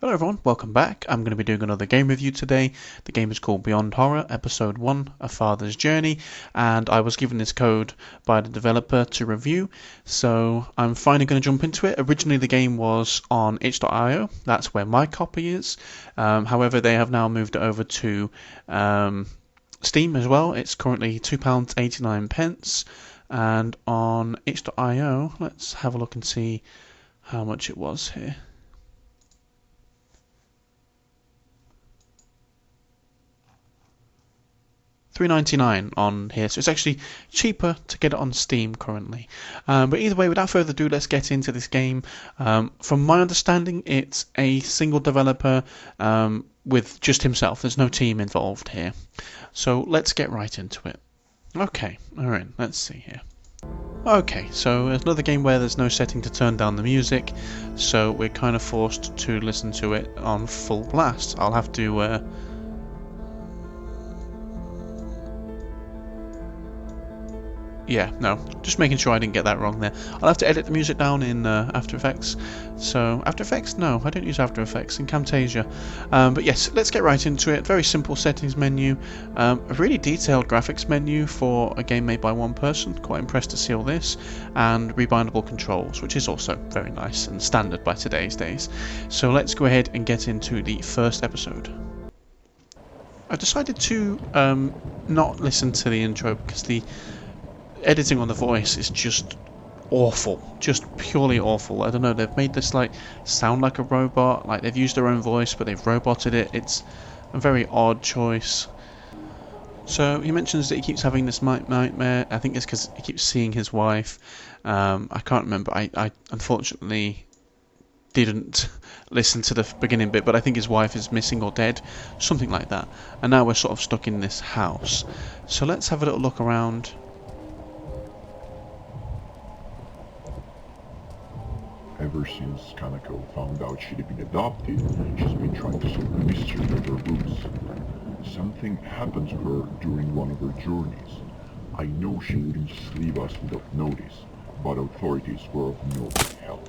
Hello everyone, welcome back. I'm going to be doing another game review today. The game is called Beyond Horror, Episode 1, A Father's Journey, and I was given this code by the developer to review, so I'm finally going to jump into it. Originally the game was on itch.io, that's where my copy is. However, they have now moved it over to Steam as well. It's currently £2.89, and on itch.io, let's have a look and see how much it was here. $3.99 on here, so it's actually cheaper to get it on Steam currently. But either way, without further ado, let's get into this game. From my understanding, it's a single developer with just himself. There's no team involved here. So let's get right into it. Okay, alright, let's see here. Okay, so it's another game where there's no setting to turn down the music, so we're kind of forced to listen to it on full blast. I'll have to yeah, no, just making sure I didn't get that wrong there. I'll have to edit the music down in After Effects. So, After Effects? No, I don't use After Effects, in Camtasia. But yes, let's get right into it. Very simple settings menu. A really detailed graphics menu for a game made by one person. Quite impressed to see all this. And rebindable controls, which is also very nice and standard by today's days. So let's go ahead and get into the first episode. I've decided to not listen to the intro because the editing on the voice is just awful, just purely awful. I don't know, they've made this like sound like a robot, like they've used their own voice but they've roboted it. It's a very odd choice. So he mentions that he keeps having this nightmare. I think it's because he keeps seeing his wife. I can't remember. I unfortunately didn't listen to the beginning bit, but I think his wife is missing or dead, something like that. And now we're sort of stuck in this house. So let's have a little look around. Ever since Kanako found out she'd been adopted, she's been trying to solve the mystery of her roots. Something happened to her during one of her journeys. I know she wouldn't just leave us without notice, but authorities were of no help.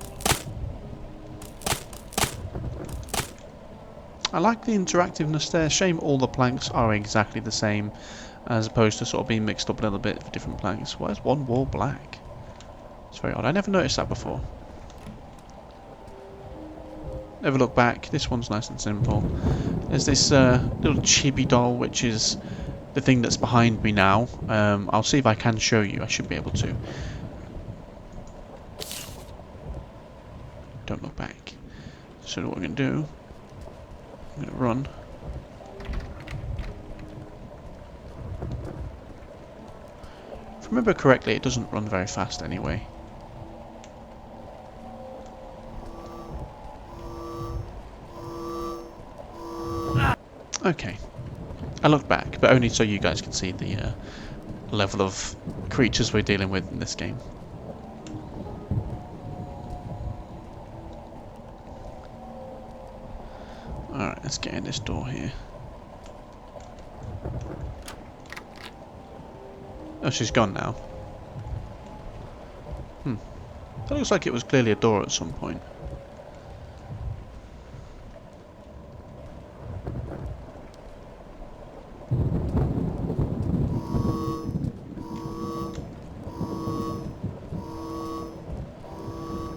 I like the interactiveness there. Shame all the planks are exactly the same, as opposed to sort of being mixed up a little bit for different planks. Why is one wall black? It's very odd. I never noticed that before. Never look back. This one's nice and simple. There's this little chibi doll, which is the thing that's behind me now. I'll see if I can show you. I should be able to. Don't look back. So what I'm going to do, I'm going to run. If I remember correctly, it doesn't run very fast anyway. Okay, I looked back, but only so you guys can see the level of creatures we're dealing with in this game. Alright, let's get in this door here. Oh, she's gone now. That looks like it was clearly a door at some point.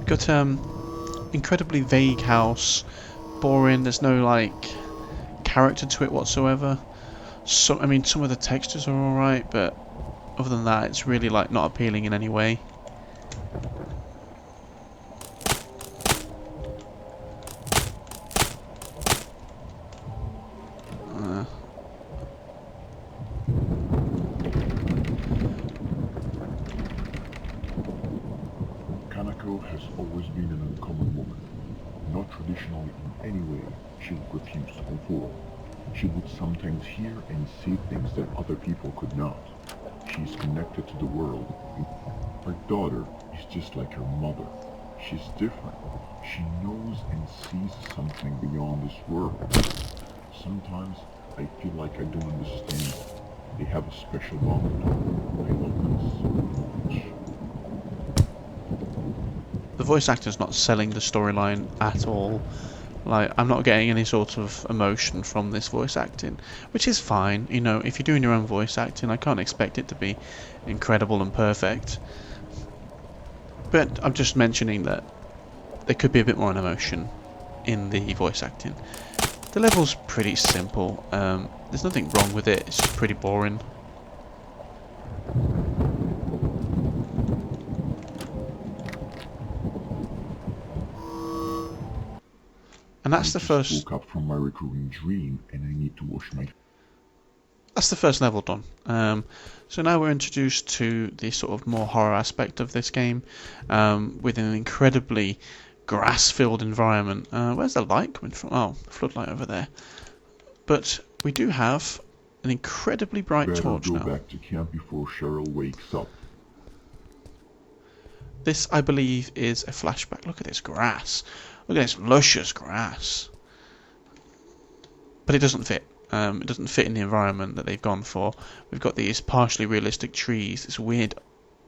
Got incredibly vague house, boring. There's no like character to it whatsoever. So I mean, some of the textures are all right, but other than that, it's really like not appealing in any way. Kanako has always been an uncommon woman. Not traditional in any way, she would refuse to conform. She would sometimes hear and see things that other people could not. She is connected to the world. Her daughter is just like her mother. She's different. She knows and sees something beyond this world. Sometimes I feel like I don't understand. They have a special bond. I love them so much. The voice actor's not selling the storyline at all. Like, I'm not getting any sort of emotion from this voice acting, which is fine. You know, if you're doing your own voice acting, I can't expect it to be incredible and perfect. But I'm just mentioning that there could be a bit more emotion in the voice acting. The level's pretty simple. There's nothing wrong with it. It's just pretty boring. And that's the first. I woke up from my recurring dream, and I need to wash my. That's the first level done. So now we're introduced to the sort of more horror aspect of this game, with an incredibly grass-filled environment. Where's the light coming from? Oh, the floodlight over there. But we do have an incredibly bright torch now. Better go back to camp before Cheryl wakes up. This, I believe, is a flashback. Look at this grass. Look at this luscious grass. But it doesn't fit. It doesn't fit in the environment that they've gone for. We've got these partially realistic trees, this weird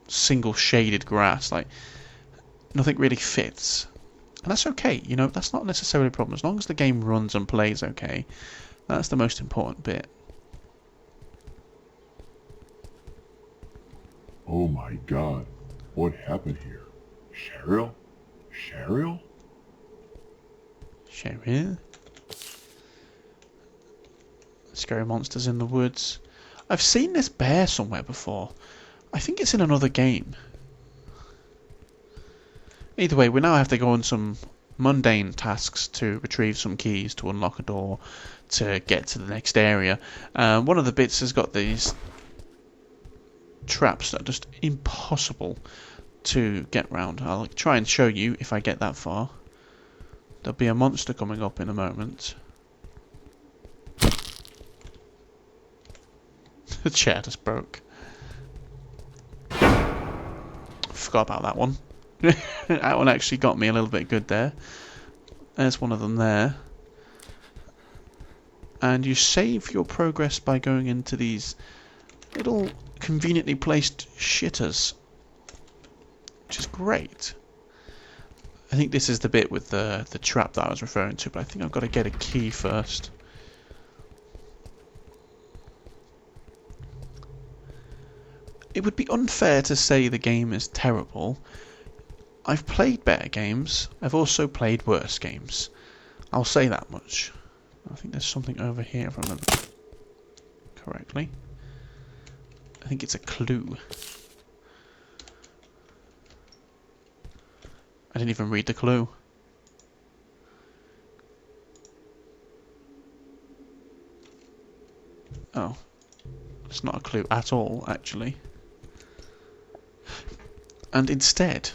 single shaded grass. Like, nothing really fits. And that's okay. You know, that's not necessarily a problem. As long as the game runs and plays okay, that's the most important bit. Oh my god. What happened here? Cheryl? Cheryl? Cheryl? Scary monsters in the woods. I've seen this bear somewhere before. I think it's in another game. Either way, we now have to go on some mundane tasks to retrieve some keys to unlock a door to get to the next area. One of the bits has got these traps that are just impossible to get round. I'll try and show you if I get that far. There'll be a monster coming up in a moment. The chair just broke. Forgot about that one. That one actually got me a little bit good there. There's one of them there. And you save your progress by going into these little conveniently placed shitters, which is great. I think this is the bit with the trap that I was referring to, but I think I've got to get a key first. It would be unfair to say the game is terrible. I've played better games. I've also played worse games. I'll say that much. I think there's something over here if I remember correctly. I think it's a clue. I didn't even read the clue. Oh. It's not a clue at all, actually. And instead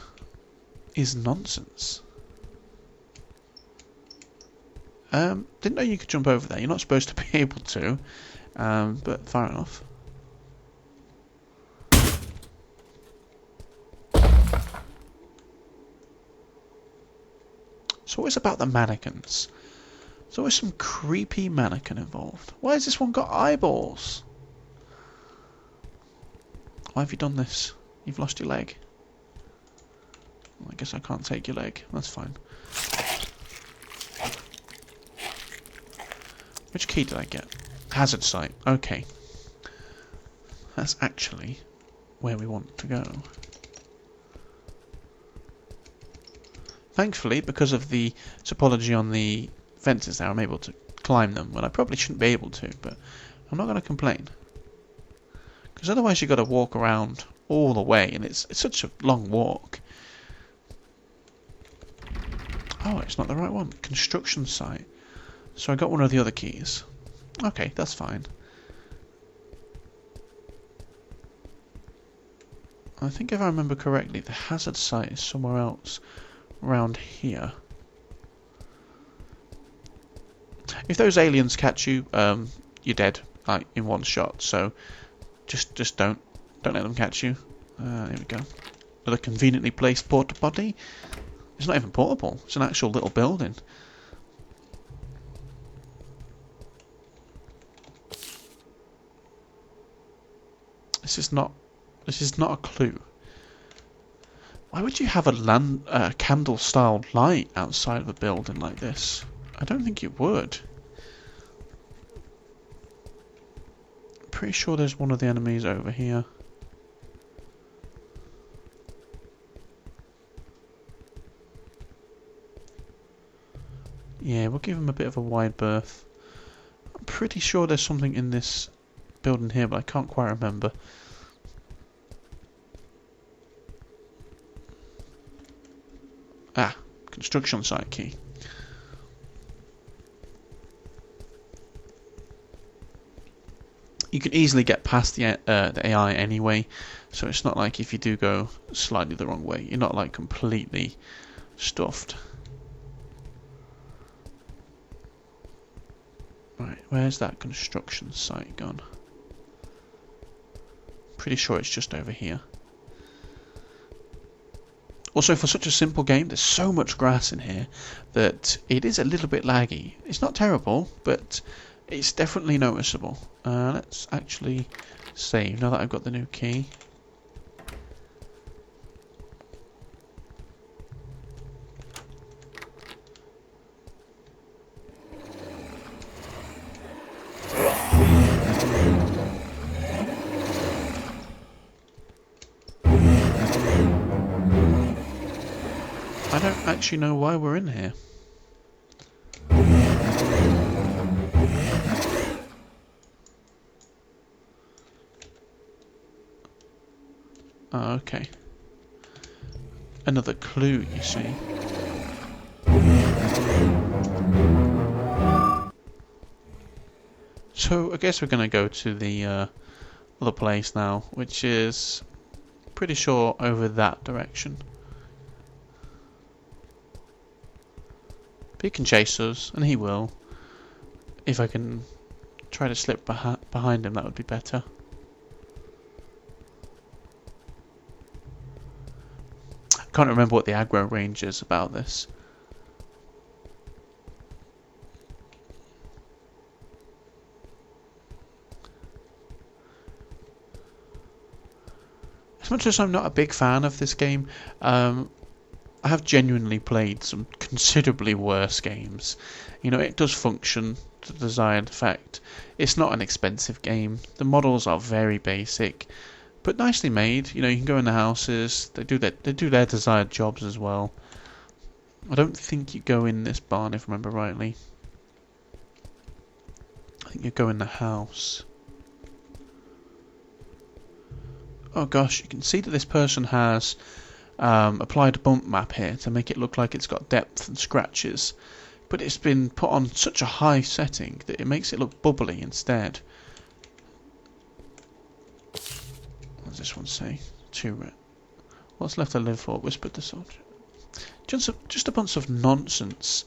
is nonsense. Didn't know you could jump over there. You're not supposed to be able to, but fair enough. So what is about the mannequins? There's always some creepy mannequin involved. Why has this one got eyeballs? Why have you done this? You've lost your leg. Well, I guess I can't take your leg. That's fine. Which key did I get? Hazard site. Okay. That's actually where we want to go. Thankfully, because of the topology on the fences there, I'm able to climb them. Well, I probably shouldn't be able to, but I'm not going to complain. Because otherwise you've got to walk around all the way, and it's such a long walk. Oh, it's not the right one. Construction site. So I got one of the other keys. Okay, that's fine. I think if I remember correctly, the hazard site is somewhere else around here. If those aliens catch you, you're dead, like in one shot. So just don't let them catch you. Here we go. Another conveniently placed porta potty. It's not even portable. It's an actual little building. This is not a clue. Why would you have a candle-style light outside of a building like this? I don't think it would. Pretty sure there's one of the enemies over here. Yeah, we'll give him a bit of a wide berth. I'm pretty sure there's something in this building here, but I can't quite remember. Ah, construction site key. You can easily get past the AI anyway, so it's not like if you do go slightly the wrong way, you're not like completely stuffed. Right, where's that construction site gone? Pretty sure it's just over here. Also, for such a simple game, there's so much grass in here that it is a little bit laggy. It's not terrible, but it's definitely noticeable. Let's actually save now that I've got the new key. I don't actually know why we're in here. Oh, okay. Another clue, you see. So, I guess we're going to go to the other place now, which is pretty sure over that direction. But he can chase us, and he will. If I can try to slip behind him, that would be better. I can't remember what the aggro range is about this. As much as I'm not a big fan of this game, I have genuinely played some considerably worse games. You know, it does function to the desired effect. It's not an expensive game. The models are very basic, but nicely made. You know, you can go in the houses. They do their desired jobs as well. I don't think you go in this barn, if I remember rightly. I think you go in the house. Oh gosh, you can see that this person has applied a bump map here to make it look like it's got depth and scratches, but it's been put on such a high setting that it makes it look bubbly instead. What does this one say? What's left to live for? Whispered the soldier. Just a bunch of nonsense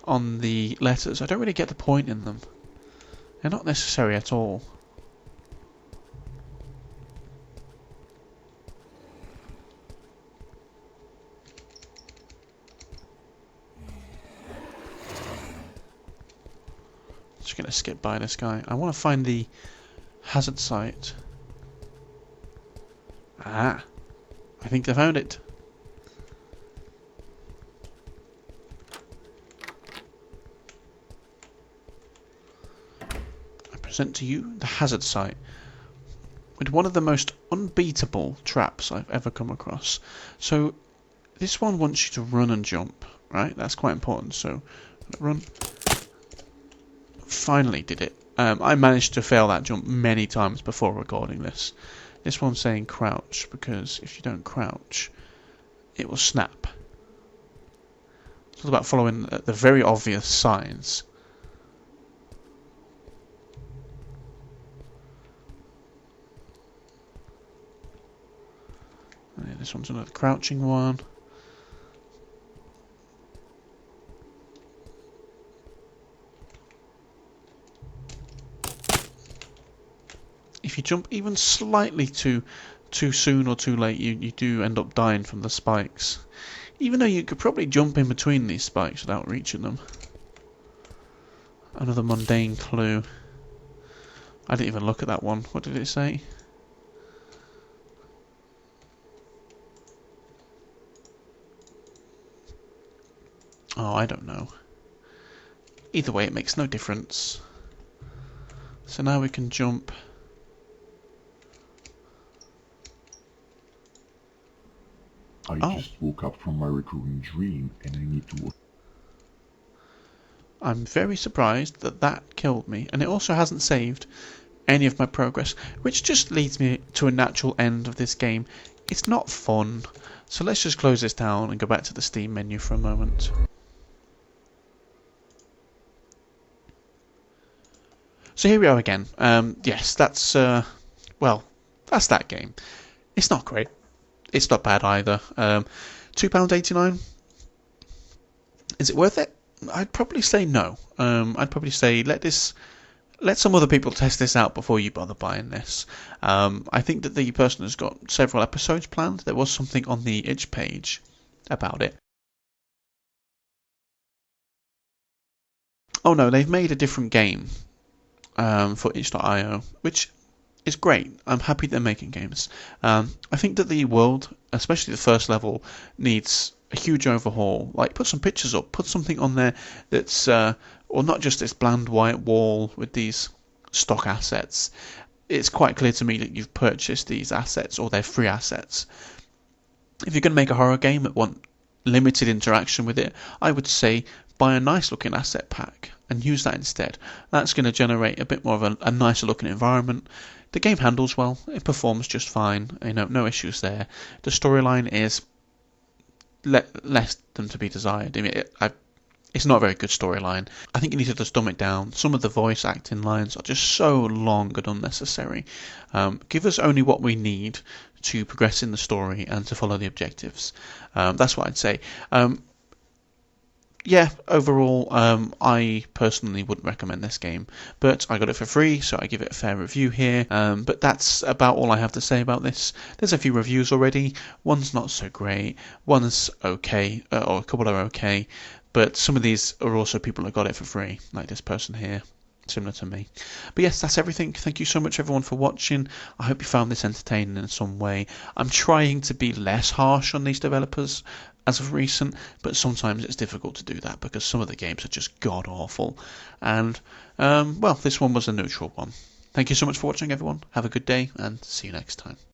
on the letters. I don't really get the point in them. They're not necessary at all. Just gonna skip by this guy. I want to find the hazard site. Ah, I think I found it. I present to you the hazard site, with one of the most unbeatable traps I've ever come across. So this one wants you to run and jump, right? That's quite important. So run. Finally did it. I managed to fail that jump many times before recording this. This one's saying crouch, because if you don't crouch, it will snap. It's all about following the very obvious signs. Yeah, this one's another crouching one. If you jump even slightly too soon or too late, you do end up dying from the spikes. Even though you could probably jump in between these spikes without reaching them. Another mundane clue. I didn't even look at that one. What did it say? Oh, I don't know. Either way, it makes no difference. So now we can jump. I just woke up from my recurring dream and I need to... I'm very surprised that that killed me, and it also hasn't saved any of my progress, which just leads me to a natural end of this game. It's not fun, so let's just close this down and go back to the Steam menu for a moment. So here we are again. Yes, that's, well, that's that game. It's not great. It's not bad either. £2.89. Is it worth it? I'd probably say no. I'd probably say let some other people test this out before you bother buying this. I think that the person has got several episodes planned. There was something on the itch page about it. Oh no, they've made a different game for itch.io, which is great. I'm happy they're making games. I think that the world, especially the first level, needs a huge overhaul. Like, put some pictures up, put something on there that's, or not just this bland white wall with these stock assets. It's quite clear to me that you've purchased these assets or they're free assets. If you're going to make a horror game that want limited interaction with it, I would say buy a nice looking asset pack and use that instead. That's going to generate a bit more of a nicer looking environment. The game handles well, it performs just fine, no issues there. The storyline is less than to be desired. I mean, it's not a very good storyline. I think you need to just dumb it down. Some of the voice acting lines are just so long and unnecessary. Give us only what we need to progress in the story and to follow the objectives. That's what I'd say. Yeah, overall, I personally wouldn't recommend this game, but I got it for free, so I give it a fair review here. But that's about all I have to say about this. There's a few reviews already. One's not so great, one's okay, or a couple are okay, but some of these are also people who got it for free, like this person here, similar to me. But yes, that's everything. Thank you so much everyone for watching. I hope you found this entertaining in some way. I'm trying to be less harsh on these developers as of recent, but sometimes it's difficult to do that because some of the games are just god awful. And well, this one was a neutral one. Thank you so much for watching everyone. Have a good day and see you next time.